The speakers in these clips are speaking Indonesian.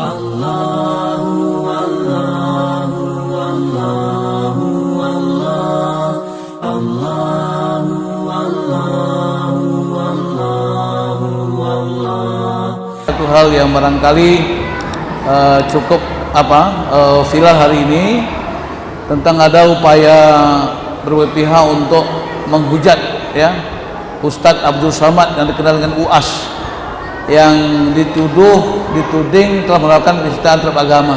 Allahu Allahu Allahu Allah Allahu Allahu Allahu Allah. Satu hal yang barangkali cukup viral hari ini tentang ada upaya berpihak untuk menghujat ya Ustadz Abdul Somad yang dikenal dengan UAS yang dituding telah melakukan penistaan terhadap agama.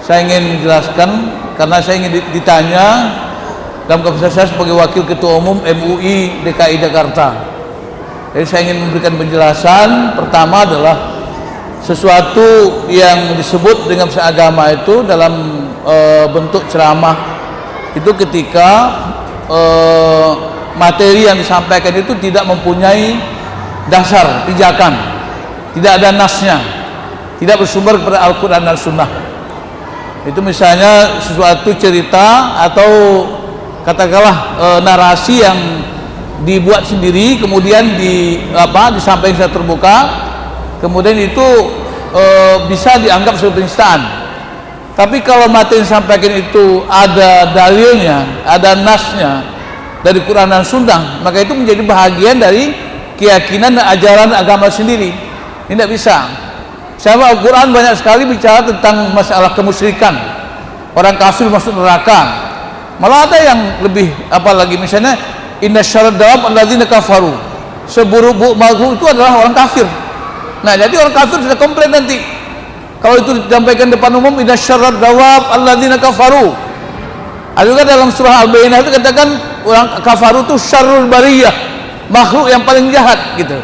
Saya ingin menjelaskan karena saya ingin ditanya dalam kapasitas saya sebagai wakil ketua umum MUI DKI Jakarta. Jadi saya ingin memberikan penjelasan. Pertama adalah sesuatu yang disebut dengan penistaan agama itu dalam bentuk ceramah itu ketika materi yang disampaikan itu tidak mempunyai dasar, pijakan, tidak ada nasnya, tidak bersumber kepada Al-Quran dan Sunnah. Itu misalnya sesuatu cerita atau katakanlah narasi yang dibuat sendiri kemudian disampaikan secara terbuka, kemudian itu bisa dianggap sebagai penistaan. Tapi kalau materi yang disampaikan itu ada dalilnya, ada nasnya dari Quran dan Sunnah, maka itu menjadi bahagian dari keyakinan dan ajaran agama sendiri. Ini tidak bisa. Sama Al-Quran banyak sekali bicara tentang masalah kemusyrikan, orang kafir masuk neraka. Malah ada yang lebih apalagi, misalnya inna syarrad dawab alladzina kafaru, seburuk-buruk makhluk itu adalah orang kafir. Nah, jadi orang kafir sudah komplain nanti kalau itu disampaikan depan umum, inna syarrad dawab alladzina kafaru. Ada juga dalam surah Al-Baqarah itu katakan orang kafaru itu syarrul bariyah, makhluk yang paling jahat gitu.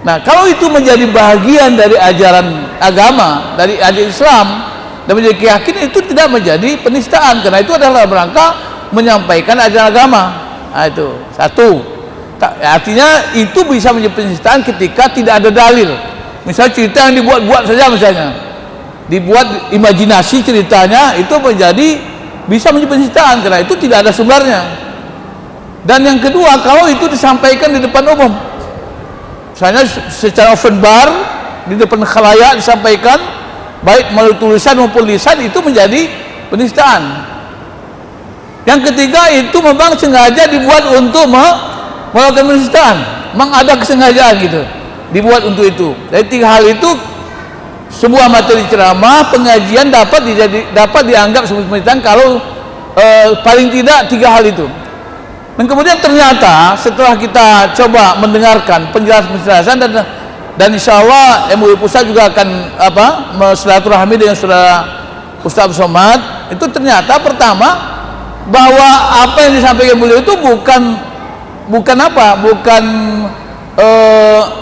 Nah, kalau itu menjadi bagian dari ajaran agama, dari ajaran Islam dan menjadi keyakinan, itu tidak menjadi penistaan karena itu adalah rangka menyampaikan ajaran agama. Nah, itu satu. Artinya itu bisa menjadi penistaan ketika tidak ada dalil. Misalnya cerita yang dibuat-buat saja, misalnya dibuat imajinasi ceritanya, itu bisa menjadi penistaan karena itu tidak ada sumbernya. Dan yang kedua, kalau itu disampaikan di depan umum, misalnya secara open bar di depan khalayak disampaikan, baik melalui tulisan maupun lisan, itu menjadi penistaan. Yang ketiga, itu memang sengaja dibuat untuk melakukan penistaan, memang ada kesengajaan gitu, dibuat untuk itu. Dari tiga hal itu, sebuah materi ceramah, pengajian dapat dianggap sebagai penistaan kalau paling tidak tiga hal itu. Dan kemudian ternyata setelah kita coba mendengarkan penjelasan dan insya Allah MUI Pusat juga akan silaturahmi dengan saudara Ustaz Somad, itu ternyata pertama bahwa apa yang disampaikan beliau itu bukan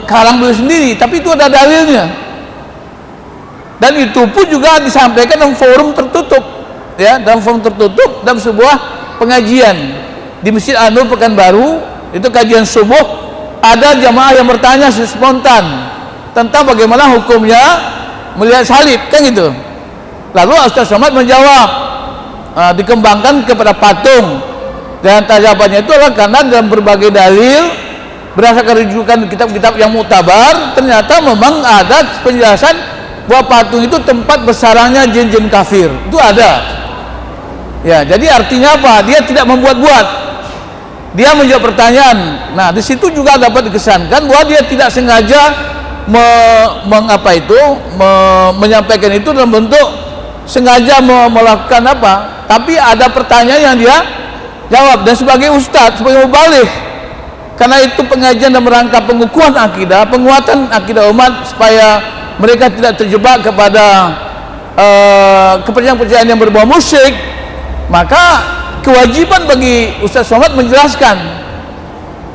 kalang beliau sendiri, tapi itu ada dalilnya. Dan itu pun juga disampaikan dalam forum tertutup, ya, dalam sebuah pengajian di Masjid An-Nur Pekanbaru. Itu kajian subuh, ada jamaah yang bertanya spontan tentang bagaimana hukumnya melihat salib, kan gitu. Lalu Ustaz Somad menjawab, dikembangkan kepada patung, dan jawabannya itu adalah karena dalam berbagai dalil berdasarkan rujukan kitab-kitab yang muktabar, ternyata memang ada penjelasan bahwa patung itu tempat bersarangnya jin-jin kafir, itu ada. Ya, jadi artinya apa? Dia tidak membuat-buat. Dia menjawab pertanyaan. Nah, di situ juga dapat dikesankan bahwa dia tidak sengaja menyampaikan itu dalam bentuk sengaja melakukan apa, tapi ada pertanyaan yang dia jawab. Dan sebagai ustadz, sebagai mubaligh, karena itu pengajian dalam rangka pengukuhan akidah, penguatan akidah umat supaya mereka tidak terjebak kepada kepercayaan-kepercayaan yang berbau musyrik, maka kewajiban bagi Ustaz Somad menjelaskan.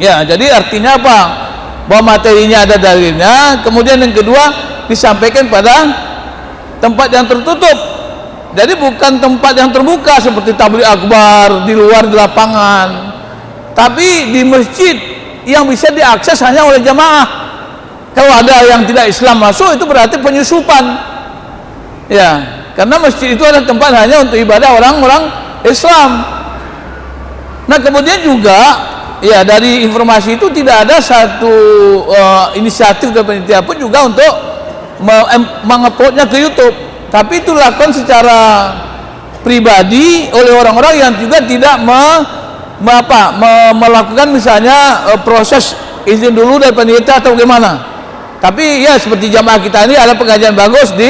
Ya, jadi artinya apa? Bahwa materinya ada dalilnya, kemudian yang kedua disampaikan pada tempat yang tertutup. Jadi bukan tempat yang terbuka seperti tabligh akbar di luar di lapangan, tapi di masjid yang bisa diakses hanya oleh jamaah. Kalau ada yang tidak Islam masuk, itu berarti penyusupan. Ya, karena masjid itu adalah tempat hanya untuk ibadah orang-orang Islam. Nah, kemudian juga ya dari informasi itu tidak ada satu inisiatif dari panitia pun juga untuk menguploadnya ke YouTube, tapi itu dilakukan secara pribadi oleh orang-orang yang juga tidak melakukan misalnya proses izin dulu dari panitia atau bagaimana. Tapi ya seperti jamaah kita ini ada pengajian bagus di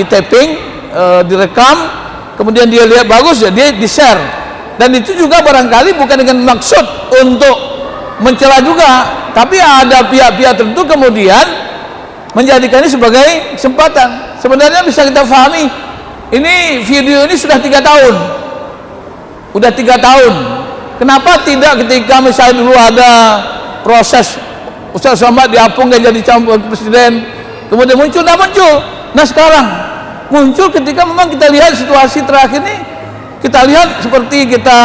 taping, direkam, kemudian dia lihat bagus ya dia di share, dan itu juga barangkali bukan dengan maksud untuk mencela juga, tapi ada pihak-pihak tertentu kemudian menjadikannya sebagai kesempatan. Sebenarnya bisa kita pahami, ini video ini sudah 3 tahun, udah 3 tahun. Kenapa tidak ketika misalnya dulu ada proses Ustaz Somad diapung dan jadi calon presiden, kemudian muncul, tidak muncul. Nah sekarang muncul ketika memang kita lihat situasi terakhir ini, kita lihat seperti kita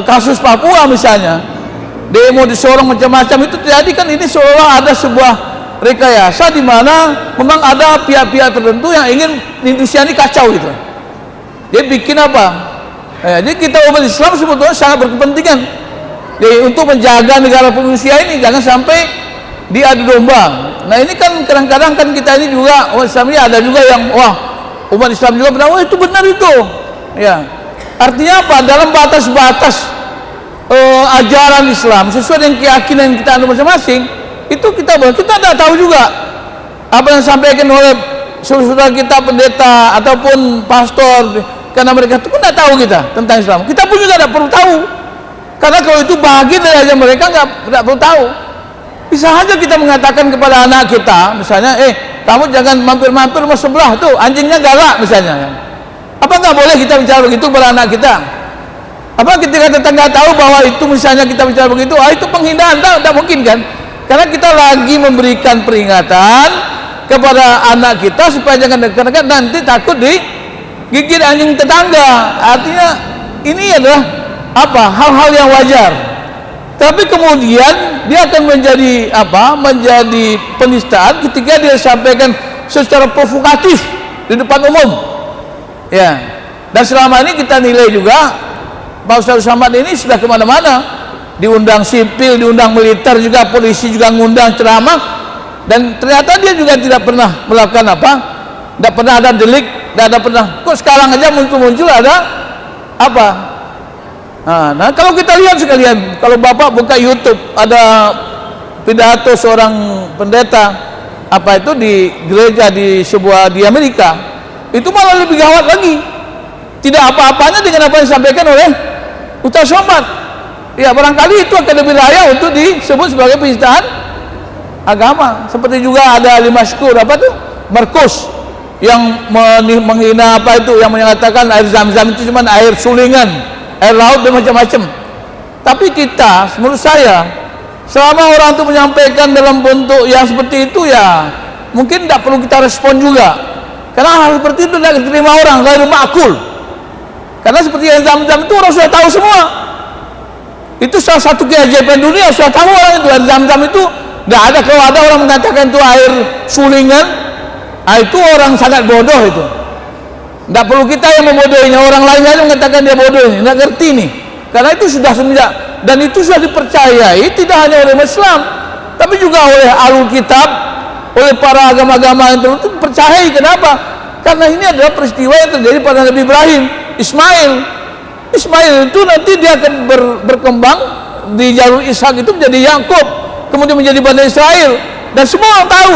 kasus Papua misalnya, demo di Sorong macam-macam itu terjadi kan, ini seolah ada sebuah rekayasa di mana memang ada pihak-pihak tertentu yang ingin Indonesia ini kacau gitu. Dia bikin apa? Jadi kita umat Islam sebetulnya sangat berkepentingan untuk menjaga negara Indonesia ini jangan sampai diadu domba. Nah ini kan kadang-kadang kan kita ini juga umat Islam ini ada juga yang umat Islam juga bilang itu benar itu. Ya, artinya apa? Dalam batas-batas ajaran Islam sesuai dengan keyakinan kita masing-masing, itu kita tidak tahu juga apa yang disampaikan oleh saudara kita pendeta ataupun pastor, karena mereka itu pun tidak tahu kita tentang Islam. Kita pun juga tidak perlu tahu, karena kalau itu bagian dari ajaran mereka tidak perlu tahu. Bisa saja kita mengatakan kepada anak kita misalnya, kamu jangan mampir-mampir rumah sebelah tuh, anjingnya galak misalnya. Apa nggak boleh kita bicara begitu kepada anak kita? Apa ketika tetangga tahu bahwa itu misalnya kita bicara begitu, itu penghinaan? Tidak mungkin kan? Karena kita lagi memberikan peringatan kepada anak kita supaya jangan dekat-dekat, nanti takut digigit anjing tetangga. Artinya ini adalah hal-hal yang wajar. Tapi kemudian dia akan menjadi menjadi penistaan ketika dia sampaikan secara provokatif di depan umum. Ya. Dan selama ini kita nilai juga Pak Ustaz Somad ini sudah kemana-mana, diundang sipil, diundang militer juga, polisi juga ngundang ceramah, dan ternyata dia juga tidak pernah melakukan tidak pernah ada delik, tidak ada pernah. Kok sekarang aja muncul ada apa? Nah kalau kita lihat sekalian, kalau Bapak buka YouTube ada pidato seorang pendeta itu di gereja di Amerika, itu malah lebih gawat lagi. Tidak apa-apanya dengan apa yang disampaikan oleh Ustaz Somad. Ya barangkali itu akan lebih layak untuk disebut sebagai penistaan agama. Seperti juga ada Limashkur Markus yang menghina yang menyatakan air Zam-Zam itu cuma air sulingan, air laut dan macam-macam. Tapi kita, menurut saya, selama orang itu menyampaikan dalam bentuk yang seperti itu, ya mungkin tidak perlu kita respon juga, karena hal seperti itu tidak diterima orang, ghair ma'qul. Karena seperti yang Zam-Zam itu orang sudah tahu semua. Itu salah satu keajaiban dunia, sudah tahu orang itu. Air Zam-Zam itu tidak ada. Kalau ada orang mengatakan itu air sulingan, itu orang sangat bodoh itu. Tidak perlu kita yang membodohinya, orang lain aja mengatakan dia bodoh ini, tidak ngerti nih. Karena itu sudah semenjak, dan itu sudah dipercayai tidak hanya oleh Islam, tapi juga oleh Ahlul Kitab, oleh para agama-agama yang tertentu percayai. Kenapa? Karena ini adalah peristiwa yang terjadi pada Nabi Ibrahim, Ismail itu nanti dia akan berkembang di jalur Ishak itu menjadi Yakub, kemudian menjadi Bani Israel, dan semua orang tahu.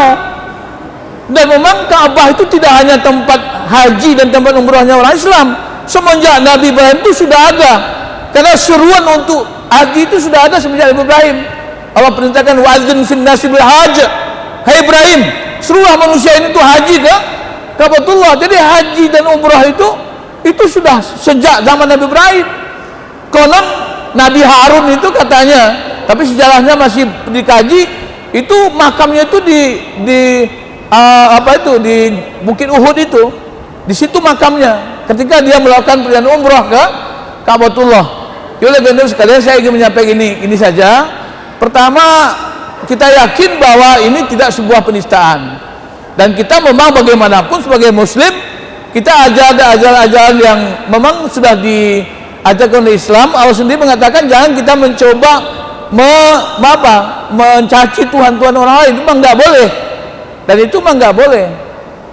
Dan memang Ka'bah itu tidak hanya tempat haji dan tempat umrahnya orang Islam. Semenjak Nabi Ibrahim itu sudah ada, karena seruan untuk haji itu sudah ada semenjak Nabi Ibrahim. Allah perintahkan wa'adzin fin nasi bil hajj. Hai Ibrahim, serulah manusia ini tuh haji ke Ka'batullah. Jadi haji dan umrah itu sudah sejak zaman Nabi Ibrahim. Konon Nabi Harun itu katanya, tapi sejarahnya masih dikaji, itu makamnya itu di Bukit Uhud itu, di situ makamnya ketika dia melakukan perjalanan umrah ke Ka'batullah. Oleh karena itu sekalian saya ingin menyampaikan ini saja. Pertama, kita yakin bahwa ini tidak sebuah penistaan, dan kita memang bagaimanapun sebagai muslim kita ada ajaran-ajaran yang memang sudah diajarkan oleh Islam. Allah sendiri mengatakan jangan kita mencoba mencaci Tuhan-Tuhan orang lain, itu mah nggak boleh. Dan itu mah nggak boleh.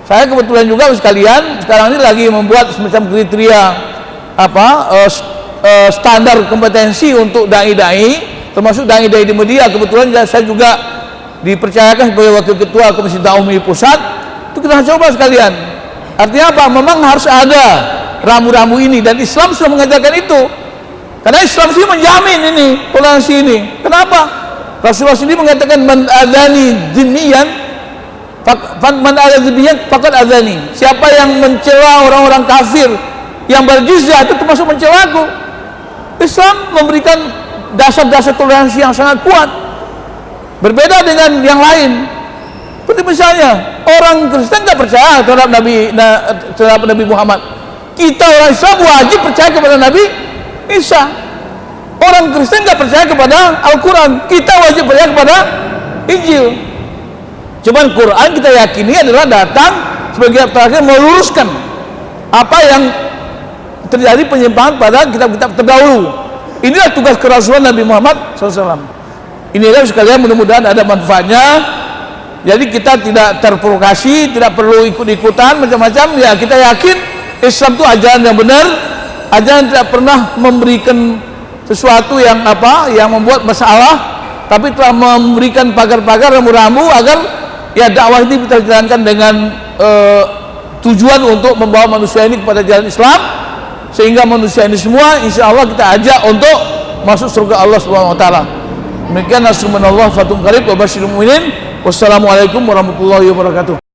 Saya kebetulan juga sekalian sekarang ini lagi membuat semacam kriteria standar kompetensi untuk dai-dai, termasuk dai-dai di media. Kebetulan saya juga dipercayakan sebagai wakil ketua Komisi Dakwah MUI Pusat. Itu kita coba sekalian. Artinya apa? Memang harus ada rambu-rambu ini, dan Islam sudah mengajarkan itu. Karena Islam sih menjamin ini toleransi ini. Kenapa? Rasulullah sendiri mengatakan man adzani jinniyan faqad adzani. Siapa yang mencela orang-orang kafir yang berjizyah itu termasuk mencelaku. Islam memberikan dasar-dasar toleransi yang sangat kuat. Berbeda dengan yang lain. Seperti misalnya orang Kristen nggak percaya terhadap Nabi Muhammad. Kita orang Islam wajib percaya kepada Nabi Isa. Orang Kristen nggak percaya kepada Al-Quran. Kita wajib percaya kepada Injil. Cuman Quran kita yakini adalah datang sebagai terakhir meluruskan apa yang terjadi penyimpangan pada kitab-kitab terdahulu. Inilah tugas kerasulan Nabi Muhammad SAW. Inilah sekalian, mudah-mudahan ada manfaatnya. Jadi kita tidak terprovokasi, tidak perlu ikut-ikutan macam-macam. Ya, kita yakin Islam itu ajaran yang benar, ajaran tidak pernah memberikan sesuatu yang membuat masalah, tapi telah memberikan pagar-pagar rambu-rambu agar ya dakwah ini kita jalankan dengan tujuan untuk membawa manusia ini kepada jalan Islam, sehingga manusia ini semua insya Allah kita ajak untuk masuk surga Allah Subhanahu Wa Taala. Demikian, nasrullah fatum qarib wa basyiril mu'minin. Wassalamualaikum warahmatullahi wabarakatuh.